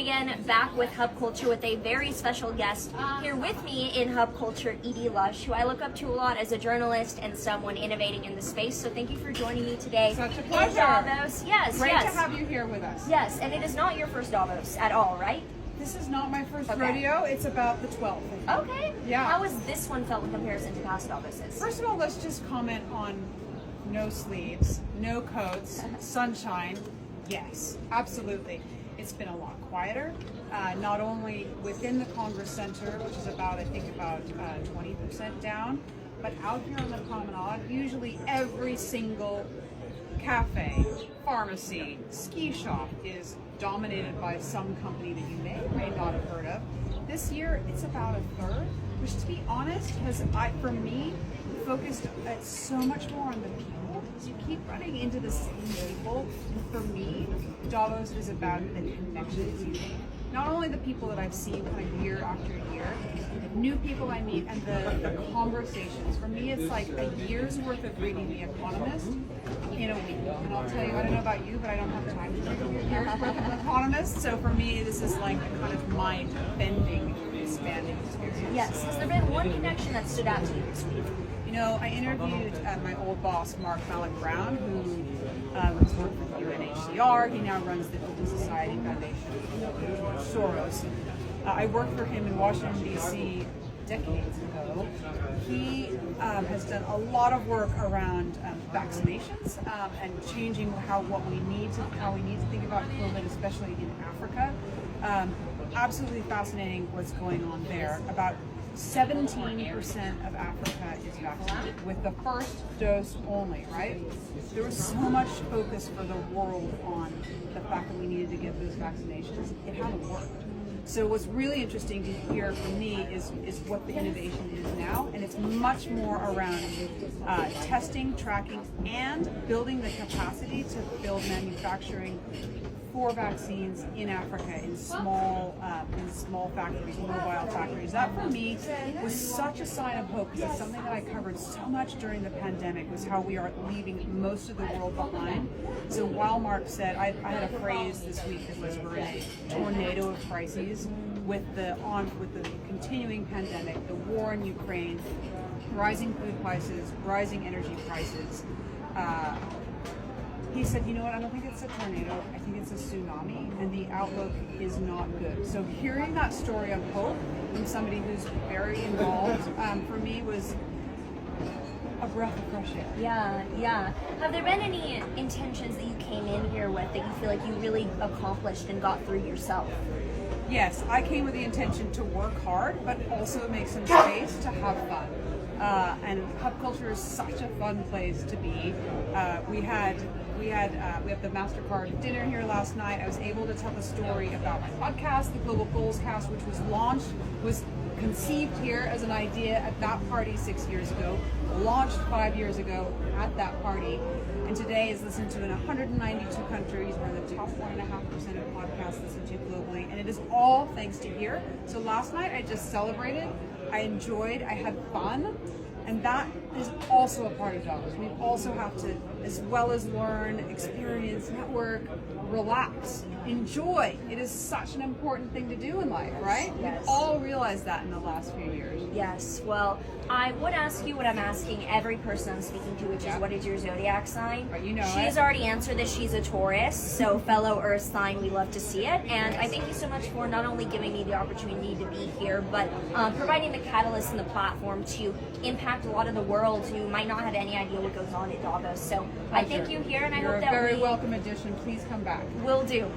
again, back with Hub Culture with a very special guest. Here with me in Hub Culture, Edie Lush, who I look up to a lot as a journalist and someone innovating in the space. So thank you for joining me today. Such a pleasure. Davos. Yes, Great yes. to have you here with us. Yes, and it is not your first Davos at all, right? This is not my first rodeo. It's about the 12th. Okay. Yeah. How has this one felt in comparison to past Davoses? First of all, let's just comment on no sleeves, no coats, sunshine. Yes, absolutely. It's been a lot quieter, not only within the Congress Center, which is about 20% down, but out here on the promenade, usually every single cafe, pharmacy, ski shop is dominated by some company that you may or may not have heard of. This year, it's about a third, which, to be honest, has, for me, focused so much more on the people. So you keep running into the same people. And for me, Davos is about the connections you make. Not only the people that I've seen kind of year after year, the new people I meet, and the conversations. For me, it's like a year's worth of reading The Economist in a week. And I'll tell you, I don't know about you, but I don't have time to read a year's worth of Economist. So for me, this is like a kind of mind-bending, expanding experience. Yes. Has there been one connection that stood out to you this week? You know, I interviewed my old boss, Mark Malloch-Brown, who was working for UNHCR. He now runs the Open Society Foundation for Soros. I worked for him in Washington, D.C. decades ago. He has done a lot of work around vaccinations and changing how we need to think about COVID, especially in Africa. Absolutely fascinating what's going on there. About 17% of Africa is vaccinated with the first dose only, right? There was so much focus for the world on the fact that we needed to get those vaccinations. It hadn't worked. So what's really interesting to hear from me is what the innovation is now, and it's much more around testing, tracking, and building the capacity to build manufacturing for vaccines in Africa in small factories, mobile factories. That for me was such a sign of hope, because it's something that I covered so much during the pandemic, was how we are leaving most of the world behind. So while Mark said, I had a phrase this week that was, we're in a tornado of crises with the continuing pandemic, the war in Ukraine, rising food prices, rising energy prices. He said, you know what, I don't think it's a tornado, I think it's a tsunami, and the outlook is not good. So hearing that story of hope from somebody who's very involved, for me was a breath of fresh air. Yeah. Have there been any intentions that you came in here with that you feel like you really accomplished and got through yourself? Yes, I came with the intention to work hard, but also make some space to have fun. And Hub Culture is such a fun place to be. We have the MasterCard dinner here last night. I was able to tell the story about my podcast, the Global Goals Cast, which was conceived here as an idea at that party 6 years ago, launched 5 years ago at that party, and today is listened to in 192 countries. We're in the top 1.5% of podcasts listened to globally, and it is all thanks to here. So last night I just celebrated, I enjoyed, I had fun, and that is also a part of Davos. We also have to, as well as learn, experience, network, relax, enjoy. It is such an important thing to do in life, right? Yes. We've all realized that in the last few years. Yes. Well, I would ask you what I'm asking every person I'm speaking to, which is, what is your zodiac sign? But you know She's already answered this. She's a Taurus, so fellow Earth sign, we love to see it. And I thank you so much for not only giving me the opportunity to be here, but providing the catalyst and the platform to impact a lot of the world who might not have any idea what goes on at Davos. So I thank you here, and I You're hope that a very welcome addition. Please come back. Will do.